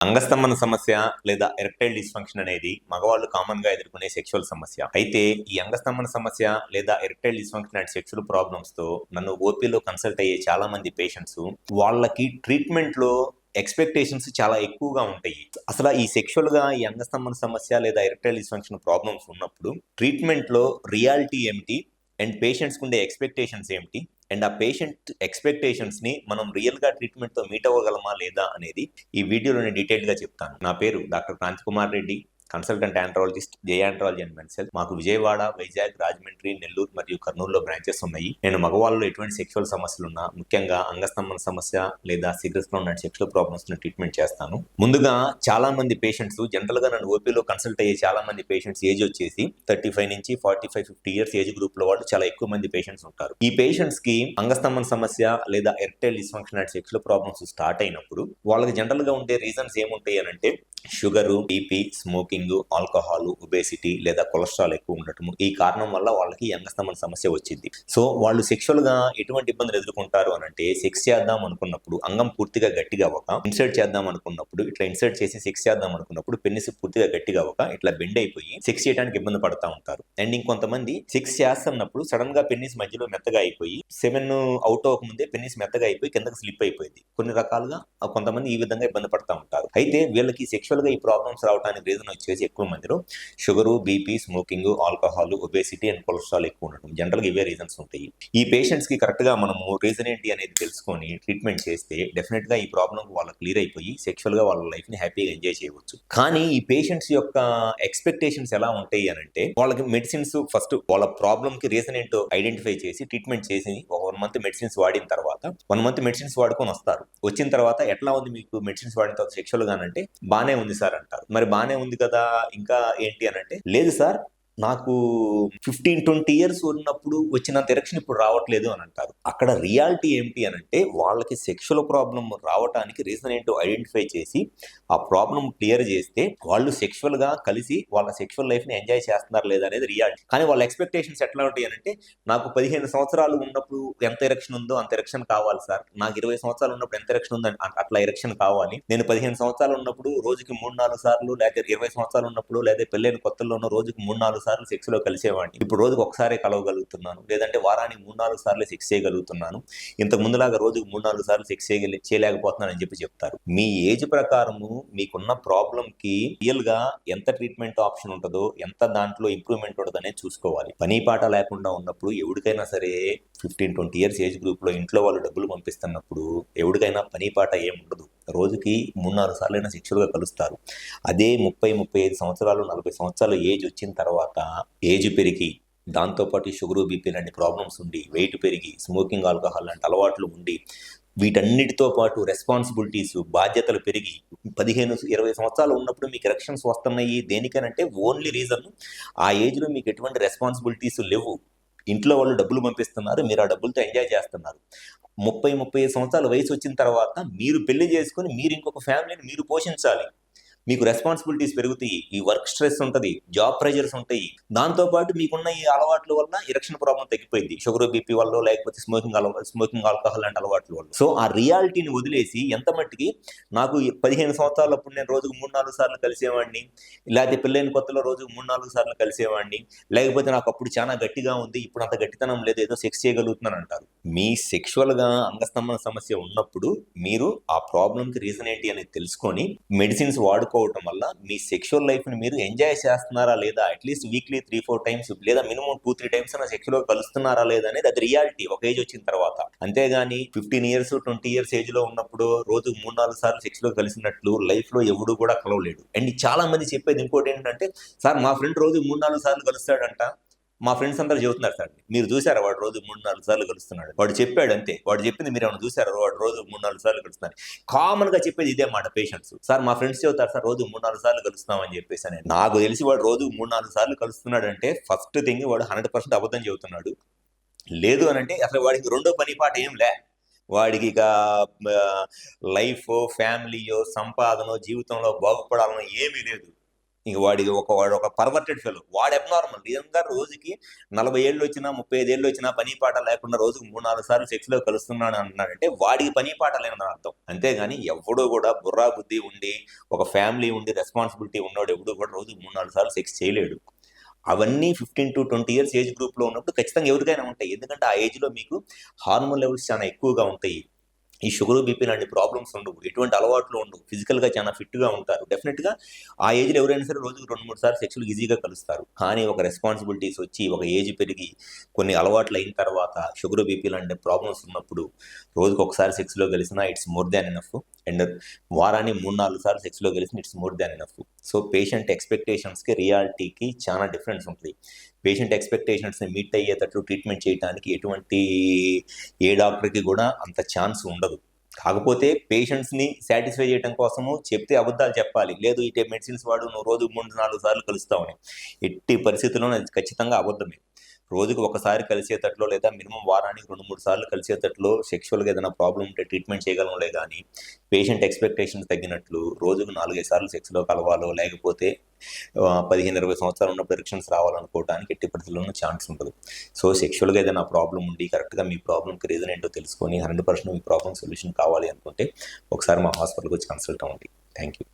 అంగస్తంభన సమస్య లేదా erectile dysfunction అనేది మగవాళ్ళు కామన్ గా ఎదుర్కొనే సెక్షువల్ సమస్య. అయితే ఈ అంగస్తంభన సమస్య లేదా erectile dysfunction and sexual problems తో నన్ను ఓపీలో కన్సల్ట్ అయ్యే చాలా మంది పేషెంట్స్ వాళ్ళకి ట్రీట్మెంట్ లో ఎక్స్పెక్టేషన్స్ చాలా ఎక్కువగా ఉంటాయి. అసలు ఈ సెక్షువల్ గా ఈ అంగస్తంభన సమస్య లేదా ఎరెక్టైల్ డిస్ఫంక్షన్ ప్రాబ్లమ్స్ ఉన్నప్పుడు ట్రీట్మెంట్ లో రియాలిటీ ఏమిటి అండ్ పేషెంట్స్కి ఉండే ఎక్స్పెక్టేషన్స్ ఏమిటి అండ్ ఆ పేషెంట్ ఎక్స్పెక్టేషన్స్ని మనం రియల్గా ట్రీట్మెంట్తో మీట్ అవ్వగలమా లేదా అనేది ఈ వీడియోలో నేను డీటెయిల్గా చెప్తాను. నా పేరు doctor Kranti Kumar Reddy, consultant andrologist, జేఆండ్రాలజీ అండ్ మెన్స్ హెల్త్. మాకు విజయవాడ, వైజాగ్, రాజమండ్రి, నెల్లూరు మరియు కర్నూలులో బ్రాంచెస్ ఉన్నాయి. నేను మగవాళ్ళలో ఎటువంటి సెక్షువల్ సమస్యలు ఉన్నా, ముఖ్యంగా అంగస్తంభన సమస్య లేదా సిగరెట్స్ లో ఉన్న సెక్షువల్ ప్రాబ్లమ్స్ ను ట్రీట్మెంట్ చేస్తాను. ముందుగా చాలా మంది పేషెంట్స్ జనరల్ గా నన్ను ఓపీలో కన్సల్ట్ అయ్యే చాలా మంది పేషెంట్స్ ఏజ్ వచ్చేసి 35 నుంచి 45-50 ఇయర్స్ ఏజ్ గ్రూప్ లో వాళ్ళు చాలా ఎక్కువ మంది పేషెంట్స్ ఉంటారు. ఈ పేషెంట్స్ కి అంగస్తంభన సమస్య లేదా erectile dysfunction and sexual problems start అయినప్పుడు వాళ్ళకి జనరల్ గా ఉండే రీజన్స్ ఏముంటాయి అని అంటే sugar, BP, smoking, alcohol, obesity లేదా కొలెస్ట్రాల్ ఎక్కువ ఉండటము. ఈ కారణం వల్ల వాళ్ళకి అంగస్తంభన సమస్య వచ్చింది. సో వాళ్ళు సెక్షువల్ గా ఎటువంటి ఇబ్బందులు ఎదుర్కొంటారు అని అంటే సెక్స్ చేద్దాం అనుకున్నప్పుడు అంగం పూర్తిగా గట్టిగా అవ్వక, ఇన్సర్ట్ చేద్దాం అనుకున్నప్పుడు ఇట్లా ఇన్సర్ట్ చేసి సెక్స్ చేద్దాం అనుకున్నప్పుడు పెన్నిస్ పూర్తిగా గట్టిగా అవ్వక ఇట్లా బెండ్ అయిపోయి సెక్స్ చేయడానికి ఇబ్బంది పడతా ఉంటారు. అండ్ ఇంకొంతమంది సెక్స్ చేస్తున్నప్పుడు సడన్ గా పెన్నిస్ మధ్యలో మెత్తగా అయిపోయి 7 అవుట్ అవ్వక ముందే పెన్నిస్ మెత్తగా అయిపోయి కిందకి స్లిప్ అయిపోయింది. కొన్ని రకాలుగా కొంతమంది ఈ విధంగా ఇబ్బంది పడతా ఉంటారు. అయితే వీళ్ళకి సెక్షువల్ గా ఈ ప్రాబ్లమ్స్ రావడానికి రీజన్ వచ్చేసి ఎక్కువ మందిలో sugar, BP, smoking, alcohol, obesity and cholesterol ఎక్కువ ఉండటం. జనరల్ గా ఇవే రీజన్స్ ఉంటాయి. ఈ పేషెంట్స్ కి కరెక్ట్ గా మనము రీజన్ ఏంటి అనేది తెలుసుకొని ట్రీట్మెంట్ చేస్తే డెఫినెట్ గా ఈ ప్రాబ్లం వాళ్ళకి క్లియర్ అయిపోయి సెక్షువల్ గా వాళ్ళ లైఫ్ ని హ్యాపీగా ఎంజాయ్ చేయవచ్చు. కానీ ఈ పేషెంట్స్ యొక్క ఎక్స్పెక్టేషన్స్ ఎలా ఉంటాయి అని అంటే వాళ్ళకి మెడిసిన్స్ ఫస్ట్ వాళ్ళ ప్రాబ్లమ్ కి రీజన్ ఏంటో ఐడెంటిఫై చేసి ట్రీట్మెంట్ చేసి 1 మంత్ మెడిసిన్స్ వాడిన తర్వాత 1 మంత్ మెడిసిన్స్ వాడుకొని వస్తారు. వచ్చిన తర్వాత ఎట్లా ఉంది మీకు మెడిసిన్స్ వాడిన తర్వాత సెక్షువల్ గా అంటే బానే ఉంది సార్ అంటారు. మరి బానే ఉంది కదా ఇంకా ఏంటి అని అంటే లేదు సార్ నాకు 15-20 ఇయర్స్ ఉన్నప్పుడు వచ్చినంత ఎరెక్షన్ ఇప్పుడు రావట్లేదు అని అంటారు. అక్కడ రియాలిటీ ఏంటి అని అంటే వాళ్ళకి సెక్షువల్ ప్రాబ్లం రావడానికి రీజన్ ఏంటో ఐడెంటిఫై చేసి ఆ ప్రాబ్లం క్లియర్ చేస్తే వాళ్ళు సెక్షువల్ గా కలిసి వాళ్ళ సెక్షువల్ లైఫ్ ని ఎంజాయ్ చేస్తున్నారు లేదా అనేది రియాలిటీ. కానీ వాళ్ళ ఎక్స్పెక్టేషన్స్ ఎట్లా ఉంటాయి అని అంటే నాకు 15 సంవత్సరాలు ఉన్నప్పుడు ఎంత ఎరెక్షన్ ఉందో అంత ఎరెక్షన్ కావాలి సార్, నాకు 20 సంవత్సరాలు ఉన్నప్పుడు ఎంత ఎరెక్షన్ ఉందో అట్లా ఎరెక్షన్ కావాలి, నేను 15 సంవత్సరాలు ఉన్నప్పుడు రోజుకి 3-4 సార్లు లేదా 20 సంవత్సరాలు ఉన్నప్పుడు లేదా పెళ్ళైన కొత్తలో ఉన్న రోజుకి 3-4 సార్లు సెక్స్ లో కలిసేవాడిని, ఇప్పుడు రోజుకి ఒకసారి కలవగలుగుతున్నాను, లేదంటే వారానికి 3-4 సార్లు సెక్స్ చేయగలుగుతున్నాను, ఇంతకు ముందులాగా రోజుకి 3-4 సార్లు సెక్స్ చేయలేకపోతున్నాను అని చెప్తారు. మీ ఏజ్ ప్రకారము మీకున్న ప్రాబ్లం కి రియల్ గా ఎంత ట్రీట్మెంట్ ఆప్షన్ ఉంటుందో, ఎంత దాంట్లో ఇంప్రూవ్మెంట్ ఉంటుందో అనేది చూసుకోవాలి. పని పాట లేకుండా ఉన్నప్పుడు ఎవరికైనా సరే 15-20 ఇయర్స్ ఏజ్ గ్రూప్ లో ఇంట్లో వాళ్ళు డబ్బులు పంపిస్తున్నప్పుడు ఎవరికైనా పని పాట ఏం ఉండదు. రోజుకి 3-4 సార్లైనా సెక్షువల్ గా కలుస్తారు. అదే 30-35 సంవత్సరాలు 40 సంవత్సరాలు ఏజ్ వచ్చిన తర్వాత ఏజ్ పెరిగి దాంతోపాటు షుగరు, బీపీ లాంటి ప్రాబ్లమ్స్ ఉండి, వెయిట్ పెరిగి, స్మోకింగ్, ఆల్కహాల్ లాంటి అలవాట్లు ఉండి, వీటన్నిటితో పాటు రెస్పాన్సిబిలిటీస్, బాధ్యతలు పెరిగి 15-20 సంవత్సరాలు ఉన్నప్పుడు మీకు ఎరెక్షన్స్ వస్తున్నాయి దేనికనంటే ఓన్లీ రీజన్ ఆ ఏజ్ లో మీకు ఎటువంటి రెస్పాన్సిబిలిటీస్ లేవు. ఇంట్లో వాళ్ళు డబ్బులు పంపిస్తున్నారు, మీరు ఆ డబ్బులతో ఎంజాయ్ చేస్తున్నారు. 30-35 సంవత్సరాల వయసు వచ్చిన తర్వాత మీరు పెళ్లి చేసుకుని మీరు ఇంకొక ఫ్యామిలీని మీరు పోషించాలి. మీకు రెస్పాన్సిబిలిటీస్ పెరుగుతాయి, ఈ వర్క్ స్ట్రెస్ ఉంటుంది, జాబ్ ప్రెజర్స్ ఉంటాయి. దాంతోపాటు మీకున్న ఈ అలవాట్ల వల్ల ఎరెక్షన్ ప్రాబ్లం తగ్గిపోయింది, షుగర్, బీపీ వల్ల లేకపోతే స్మోకింగ్, ఆల్కహాల్ లాంటి అలవాట్ల వల్ల. సో ఆ రియాలిటీని వదిలేసి ఎంత మట్టికి నాకు 15 సంవత్సరాలప్పుడు నేను రోజుకు 3-4 సార్లు కలిసేవాడిని, లేకపోతే పెళ్ళైన కొత్తలో రోజుకు 3-4 సార్లు కలిసేవాడిని, లేకపోతే నాకు అప్పుడు చాలా గట్టిగా ఉంది ఇప్పుడు అంత గట్టితనం లేదు ఏదో సెక్స్ చేయగలుగుతున్నాను అంటారు. మీ సెక్షువల్ గా అంగస్తంభన సమస్య ఉన్నప్పుడు మీరు ఆ ప్రాబ్లం కి రీజన్ ఏంటి అనేది తెలుసుకొని మెడిసిన్స్ వాడుకోవడం వల్ల మీ సెక్షువల్ లైఫ్ ని మీరు ఎంజాయ్ చేస్తున్నారా లేదా, అట్లీస్ట్ వీక్లీ 3-4 టైమ్స్ లేదా మినిమం 2-3 టైమ్స్ సెక్షువల్ గా కలుస్తున్నారా లేదా అనేది అది రియాలిటీ ఒక ఏజ్ వచ్చిన తర్వాత. అంతేగాని 15 ఇయర్స్ 20 ఇయర్స్ ఏజ్ లో ఉన్నప్పుడు రోజు 3-4 సార్లు సెక్స్ లో కలిసినట్లు లైఫ్ లో ఎవడు కూడా కలవలేడు. అండ్ చాలా మంది చెప్పేది ఇంకోటి ఏంటంటే సార్ మా ఫ్రెండ్ రోజు 3-4 సార్లు కలుస్తాడంట, మా ఫ్రెండ్స్ అందరూ చెబుతున్నారు సార్, మీరు చూసారా వాడు రోజు 3-4 సార్లు కలుస్తున్నాడు, వాడు చెప్పాడు అంతే, వాడు చెప్పింది మీరు ఏమైనా చూసారా, వాడు రోజు 3-4 సార్లు కలుస్తున్నారు. కామన్ గా చెప్పేది ఇదే మాట పేషెంట్స్, సార్ మా ఫ్రెండ్స్ చెబుతారు సార్ రోజు 3-4 సార్లు కలుస్తున్నామని చెప్పేసి అని. నాకు తెలిసి వాడు రోజు 3-4 సార్లు కలుస్తున్నాడు అంటే ఫస్ట్ థింగ్ వాడు 100% అబద్ధం చెబుతున్నాడు. లేదు అని అంటే అసలు వాడికి రెండో పని పాట ఏం లే, వాడికి ఇక లైఫ్, ఫ్యామిలీయో, సంపాదనో, జీవితంలో బాగుపడాలనో ఏమీ లేదు. ఇంక వాడు ఒక పర్వర్టెడ్ ఫెలో. వాడు అబ్నార్మల్. నిజంగా రోజుకి 40 ఏళ్ళు వచ్చినా, 35 ఏళ్ళు వచ్చినా పని పాట లేకుండా రోజుకు 3, 4 సార్లు సెక్స్‌లో కలుస్తున్నాడు అంటున్నాడంటే వాడికి పని పాట లేదని అర్థం. అంతేగాని ఎవ్వడు కూడా బుర్రా బుద్ధి ఉండి, ఒక ఫ్యామిలీ ఉండి, రెస్పాన్సిబిలిటీ ఉన్నోడు ఎవడు కూడా రోజుకు 3, 4 సార్లు సెక్స్ చేయలేడు. అవన్నీ 15-20 ఇయర్స్ ఏజ్ గ్రూప్‌లో ఉన్నప్పుడు ఖచ్చితంగా ఎవరికైనా ఉంటాయి. ఎందుకంటే ఆ ఏజ్‌లో మీకు హార్మోన్ లెవెల్స్ చాలా ఎక్కువగా ఉంటాయి. ఈ షుగరు, బీపీ లాంటి ప్రాబ్లమ్స్ ఉండవు. ఎటువంటి అలవాట్లు ఉండవు. ఫిజికల్‌గా చాలా ఫిట్‌గా ఉంటారు. డెఫినిట్‌గా ఆ ఏజ్‌లో ఎవరైనా సరే రోజుకి 2, 3 సార్లు సెక్స్‌లు ఈజీగా కలుస్తారు. కానీ ఒక రెస్పాన్సిబిలిటీస్ వచ్చి, ఒక ఏజ్ పెరిగి, కొన్ని అలవాట్లు అయిన తర్వాత షుగరు, బీపీ లాంటి ప్రాబ్లమ్స్ ఉన్నప్పుడు రోజుకి ఒకసారి సెక్స్‌లో కలిసినా it's more than enough. And వారానికి 3, 4 సార్లు సెక్స్‌లో కలిసినా it's more than enough. So, patient ఎక్స్‌పెక్టేషన్స్‌కి, రియాలిటీకి చాలా డిఫరెన్స్ ఉంటది. పేషెంట్ ఎక్స్‌పెక్టేషన్స్‌ని మీట్ అయ్యేటట్లు ట్రీట్మెంట్ చేయటానికి ఎటువంటి ఏ డాక్టర్‌కి కూడా అంత ఛాన్స్ ఉండదు. కాకపోతే పేషెంట్స్‌ని సాటిస్ఫై చేయటం కోసము చెప్తే అబద్ధాలు చెప్పాలి. లేదు ఈ మెడిసిన్స్ వాడు నువ్వు రోజుకు 3, 4 సార్లు కలుస్తావని. ఎట్టి పరిస్థితుల్లోనూ అది ఖచ్చితంగా అబద్ధమే. రోజుకి ఒకసారి కలిసేటట్లో లేదా మినిమమ్ వారానికి 2, 3 సార్లు కలిసేటట్లో సెక్షువల్‌గా ఏదైనా ప్రాబ్లమ్ ఉంటే ట్రీట్మెంట్ చేయగలంలే గానీ, పేషెంట్ ఎక్స్‌పెక్టేషన్స్ తగ్గినట్లు రోజుకు 4, 5 సార్లు సెక్స్‌లో కలవాలో లేకపోతే 15, 20 సంవత్సరాలు ఉన్నప్పుడు ఎరెక్షన్స్ రావాలనుకోవడానికి ఎట్టి పరిస్థితుల్లోనూ ఛాన్స్ ఉండదు. సో, సెక్షువల్‌గా ఏదైనా ప్రాబ్లమ్ ఉండి కరెక్ట్‌గా మీ ప్రాబ్లమ్‌కి రీజన్ ఏంటో తెలుసుకొని 100% మీ ప్రాబ్లమ్ సొల్యూషన్ కావాలి అనుకుంటే ఒకసారి మా హాస్పిటల్‌కి వచ్చి కన్సల్ట్ అవ్వండి. Thank you.